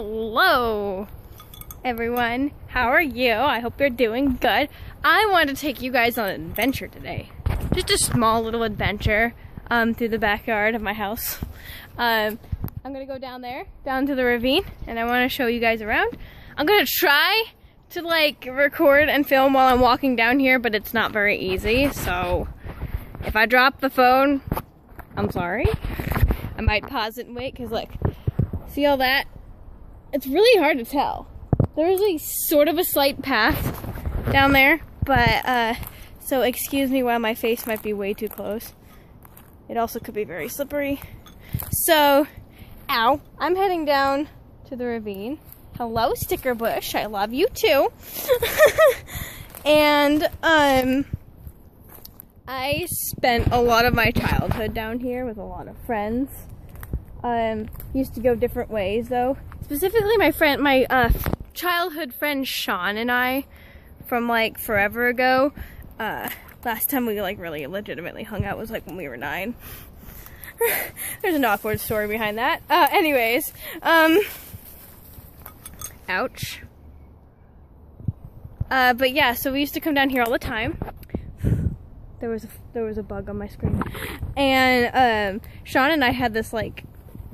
Hello everyone, how are you? I hope you're doing good. I wanted to take you guys on an adventure today. Just a small little adventure through the backyard of my house. I'm gonna go down there, down to the ravine, and I want to show you guys around. I'm gonna try to like record and film while I'm walking down here, but it's not very easy, so if I drop the phone, I'm sorry. I might pause it and wait, because like, see all that? It's really hard to tell. There's like sort of a slight path down there, but so excuse me while my face might be way too close. It also could be very slippery. So, ow, I'm heading down to the ravine. Hello, sticker bush, I love you too. And I spent a lot of my childhood down here with a lot of friends. Used to go different ways though. Specifically my childhood friend Sean and I, from like forever ago. Last time we like really legitimately hung out was like when we were 9. There's an awkward story behind that. Anyways, ouch. But yeah, so we used to come down here all the time. There was a bug on my screen. And Sean and I had this like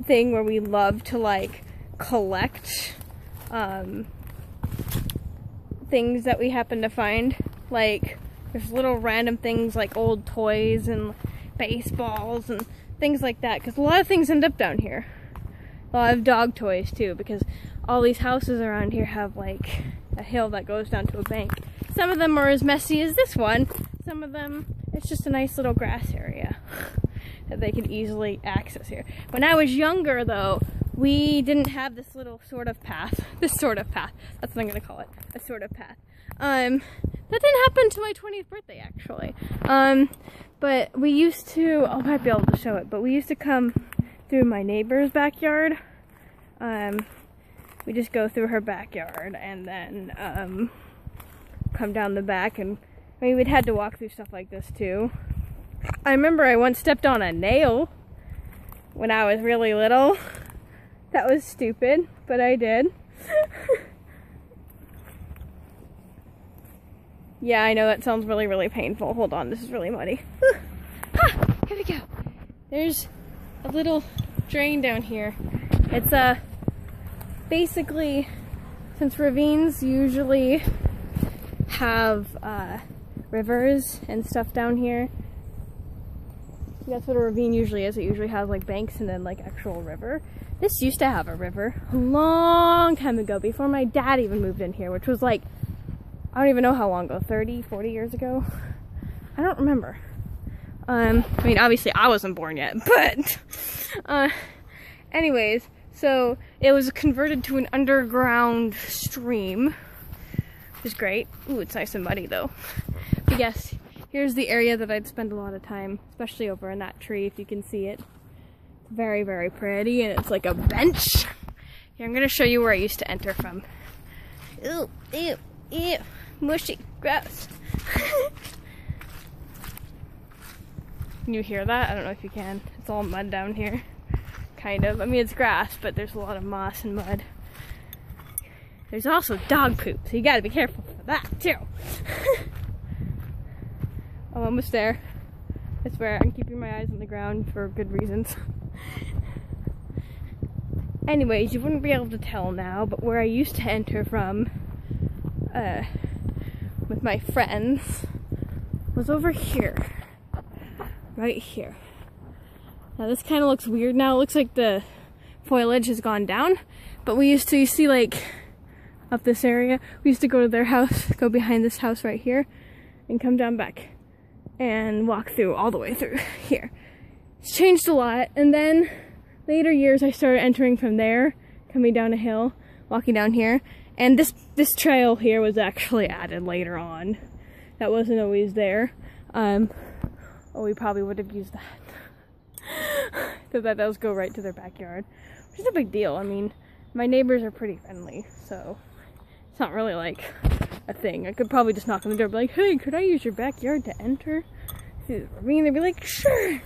thing where we loved to like collect things that we happened to find. Like there's little random things like old toys and baseballs and things like that, because a lot of things end up down here. A lot of dog toys too, because all these houses around here have like a hill that goes down to a bank. Some of them are as messy as this one. Some of them, it's just a nice little grass area that they can easily access here. When I was younger though, we didn't have this little sort of path. This sort of path. That's what I'm gonna call it. A sort of path. That didn't happen until my 20th birthday actually. But we used to, I might be able to show it, but we used to come through my neighbor's backyard. We just go through her backyard and then come down the back, and I mean, we'd had to walk through stuff like this too. I remember I once stepped on a nail when I was really little. That was stupid, but I did. Yeah, I know that sounds really, really painful. Hold on, this is really muddy. Here we go. There's a little drain down here. It's basically, since ravines usually have rivers and stuff down here, that's what a ravine usually is. It usually has like banks and then like actual river. This used to have a river a long time ago, before my dad even moved in here, which was like, I don't even know how long ago, 30, 40 years ago? I don't remember. I mean, obviously I wasn't born yet, but anyways, so it was converted to an underground stream, which is great. Ooh, it's nice and muddy though. But yes, here's the area that I'd spend a lot of time, especially over in that tree, if you can see it. It's very, very pretty, and it's like a bench. Here, I'm gonna show you where I used to enter from. Ooh, ew, ew, mushy, gross. Can you hear that? I don't know if you can. It's all mud down here. Kind of. I mean, it's grass, but there's a lot of moss and mud. There's also dog poop, so you gotta be careful for that, too. I'm almost there. I swear, I'm keeping my eyes on the ground for good reasons. Anyways, you wouldn't be able to tell now, but where I used to enter from, with my friends, was over here. Right here. Now this kind of looks weird now. It looks like the foliage has gone down, but we used to, you see like, up this area, we used to go to their house, go behind this house right here, and come down back, and walk through, all the way through here. It's changed a lot, and then later years I started entering from there, coming down a hill, walking down here, and this trail here was actually added later on. That wasn't always there. Oh, we probably would have used that. So that does go right to their backyard, which is a big deal. I mean, my neighbors are pretty friendly, so it's not really like a thing. I could probably just knock on the door and be like, hey, could I use your backyard to enter? I mean, they'd be like, sure.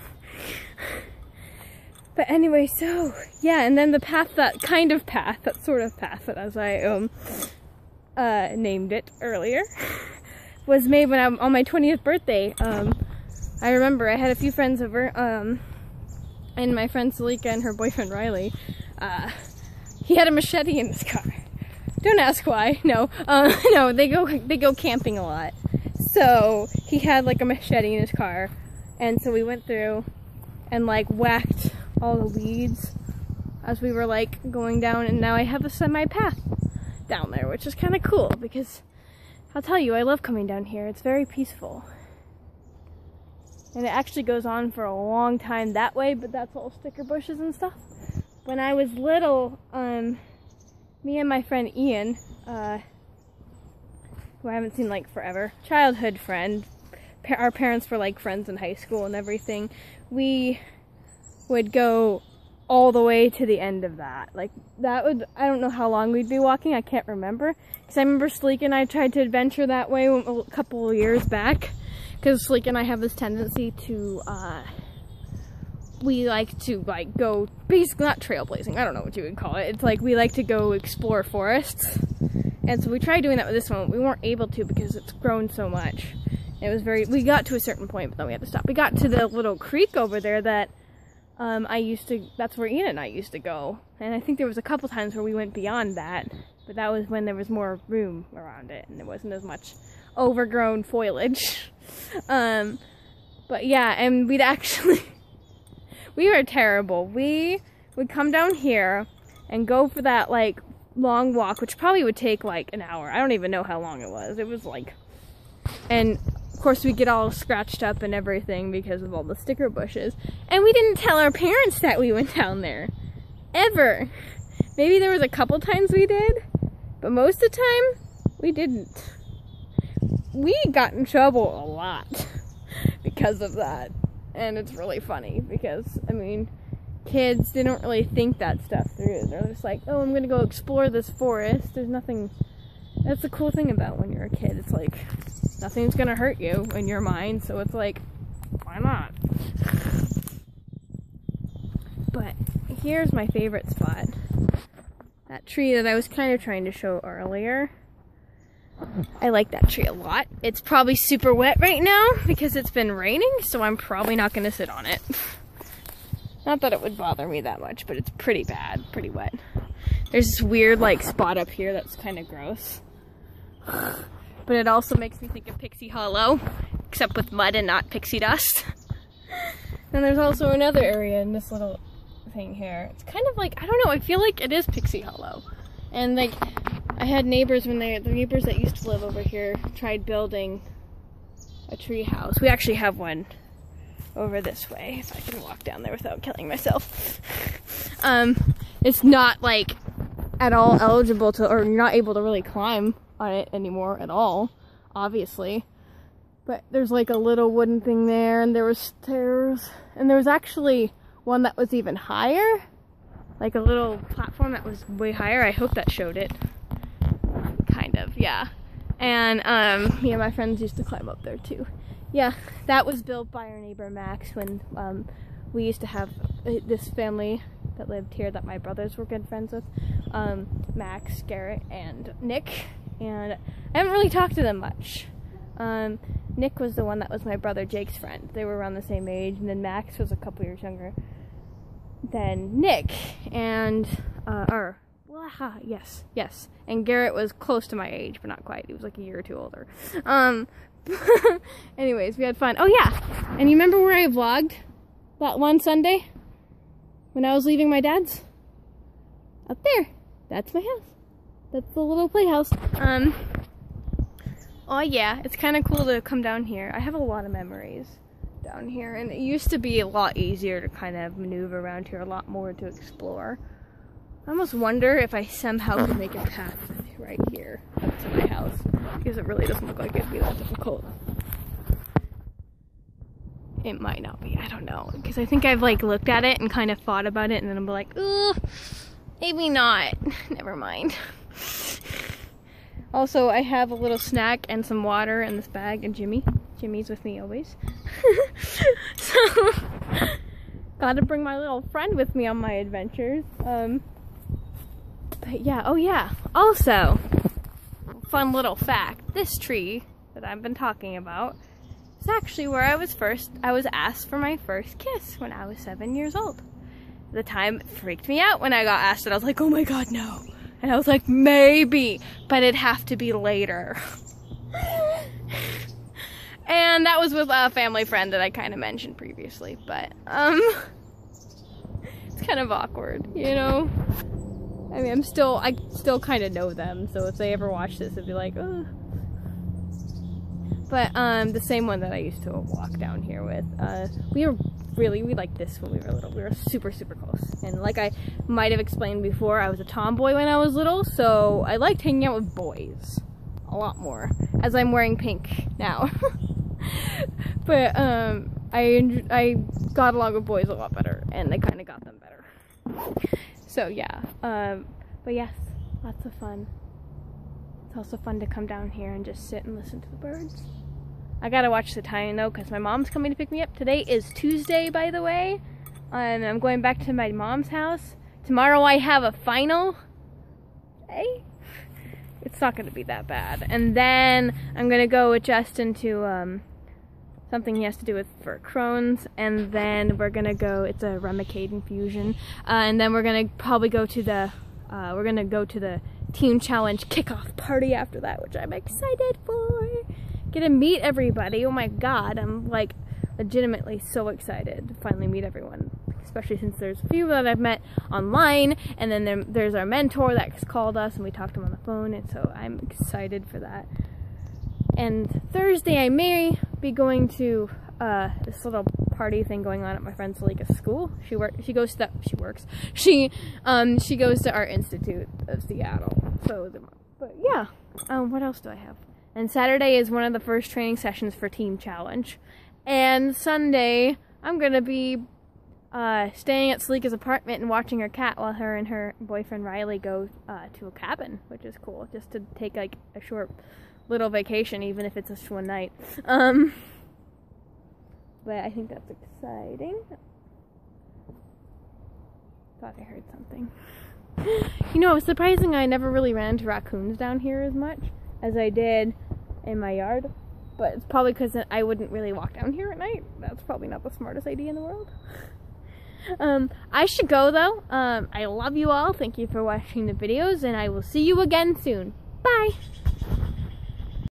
But anyway, so yeah, and then the path, that sort of path that as I named it earlier, was made when I'm on my 20th birthday. I remember I had a few friends over, and my friend Salika and her boyfriend Riley, he had a machete in his car. Don't ask why. No, no, they go camping a lot. So he had like a machete in his car, and so we went through and like whacked all the weeds as we were like going down, and now I have a semi path down there, which is kind of cool because I'll tell you, I love coming down here. It's very peaceful. And it actually goes on for a long time that way, but that's all sticker bushes and stuff. When I was little, me and my friend Ian, who I haven't seen like forever, childhood friend, our parents were like friends in high school and everything, we would go all the way to the end of that. Like, that would, I don't know how long we'd be walking, I can't remember. Because I remember Sleek and I tried to adventure that way a couple of years back. Because Sleek and I have this tendency to, we like to like go, basically not trailblazing, I don't know what you would call it. It's like we like to go explore forests. And so we tried doing that with this one, but we weren't able to because it's grown so much. It was we got to a certain point, but then we had to stop. We got to the little creek over there that that's where Ian and I used to go. And I think there was a couple times where we went beyond that, but that was when there was more room around it and there wasn't as much overgrown foliage. But yeah, and we'd actually, we were terrible. We would come down here and go for that like long walk, which probably would take like an hour. I don't even know how long it was. It was like, and of course we get all scratched up and everything because of all the sticker bushes. And we didn't tell our parents that we went down there. Ever. Maybe there was a couple times we did, but most of the time we didn't. We got in trouble a lot because of that. And it's really funny because, I mean, kids didn't really think that stuff through. They're just like, oh, I'm gonna go explore this forest. There's nothing. That's the cool thing about when you're a kid. It's like, nothing's gonna hurt you in your mind, so it's like, why not? But here's my favorite spot. That tree that I was kind of trying to show earlier. I like that tree a lot. It's probably super wet right now because it's been raining, so I'm probably not gonna sit on it. Not that it would bother me that much, but it's pretty bad, pretty wet. There's this weird like spot up here that's kind of gross. But it also makes me think of Pixie Hollow, except with mud and not pixie dust. And there's also another area in this little thing here. It's kind of like, I don't know, I feel like it is Pixie Hollow. And like, I had neighbors the neighbors that used to live over here tried building a tree house. We actually have one over this way, if I can walk down there without killing myself. It's not like at all eligible to, or you're not able to really climb on it anymore at all, obviously. But there's like a little wooden thing there, and there was stairs, and there was actually one that was even higher, like a little platform that was way higher. I hope that showed it. Kind of, yeah. And me and my friends used to climb up there too. Yeah, that was built by our neighbor Max when we used to have this family that lived here that my brothers were good friends with. Max, Garrett, and Nick. And I haven't really talked to them much. Nick was the one that was my brother Jake's friend. They were around the same age, and then Max was a couple years younger than Nick. And, yes. And Garrett was close to my age, but not quite. He was like a year or two older. Anyways, we had fun. Oh yeah, and you remember where I vlogged that one Sunday when I was leaving my dad's? Up there. That's my house. That's the little playhouse. Oh yeah, it's kind of cool to come down here. I have a lot of memories down here, and it used to be a lot easier to kind of maneuver around here, a lot more to explore. I almost wonder if I somehow could make a path right here up to my house, because it really doesn't look like it'd be that difficult. It might not be, I don't know, because I think I've like looked at it and kind of thought about it, and then I'm like, ugh, maybe not. Never mind. Also, I have a little snack and some water in this bag, and Jimmy's with me always. So, Gotta bring my little friend with me on my adventures. But yeah, oh yeah. Also, fun little fact, this tree that I've been talking about is actually where I was asked for my first kiss when I was 7 years old. At the time, it freaked me out when I got asked it. I was like, oh my god, no. And I was like, maybe, but it'd have to be later. And that was with a family friend that I kind of mentioned previously, but, it's kind of awkward, you know? I mean, I still kind of know them, so if they ever watch this, it'd be like, ugh. But, the same one that I used to walk down here with, we liked this when we were little. We were super, super close. And like I might have explained before, I was a tomboy when I was little, so I liked hanging out with boys a lot more, as I'm wearing pink now. But, I got along with boys a lot better, and I kind of got them better. So, yeah. But yes, lots of fun. It's also fun to come down here and just sit and listen to the birds. I gotta watch the time though, because my mom's coming to pick me up. Today is Tuesday, by the way, and I'm going back to my mom's house. Tomorrow I have a final. Hey, it's not gonna be that bad. And then I'm gonna go with Justin to something he has to do with for Crohn's, and then we're gonna go. It's a Remicade infusion, and then we're gonna probably go to the Team Challenge kickoff party after that, which I'm excited for. Get to meet everybody. Oh my god, I'm like legitimately so excited to finally meet everyone, especially since there's a few that I've met online, and then there's our mentor that's called us and we talked to him on the phone, and so I'm excited for that. And Thursday I may be going to this little party thing going on at my friend Salika's school. She goes to Art Institute of Seattle. So, but yeah. What else do I have? And Saturday is one of the first training sessions for Team Challenge. And Sunday, I'm gonna be staying at Salika's apartment and watching her cat while her and her boyfriend Riley go to a cabin, which is cool, just to take like a short little vacation, even if it's just one night. But I think that's exciting. Thought I heard something. You know, it's surprising I never really ran into raccoons down here as much as I did in my yard. But it's probably because I wouldn't really walk down here at night. That's probably not the smartest idea in the world. I should go though. I love you all. Thank you for watching the videos, and I will see you again soon. Bye!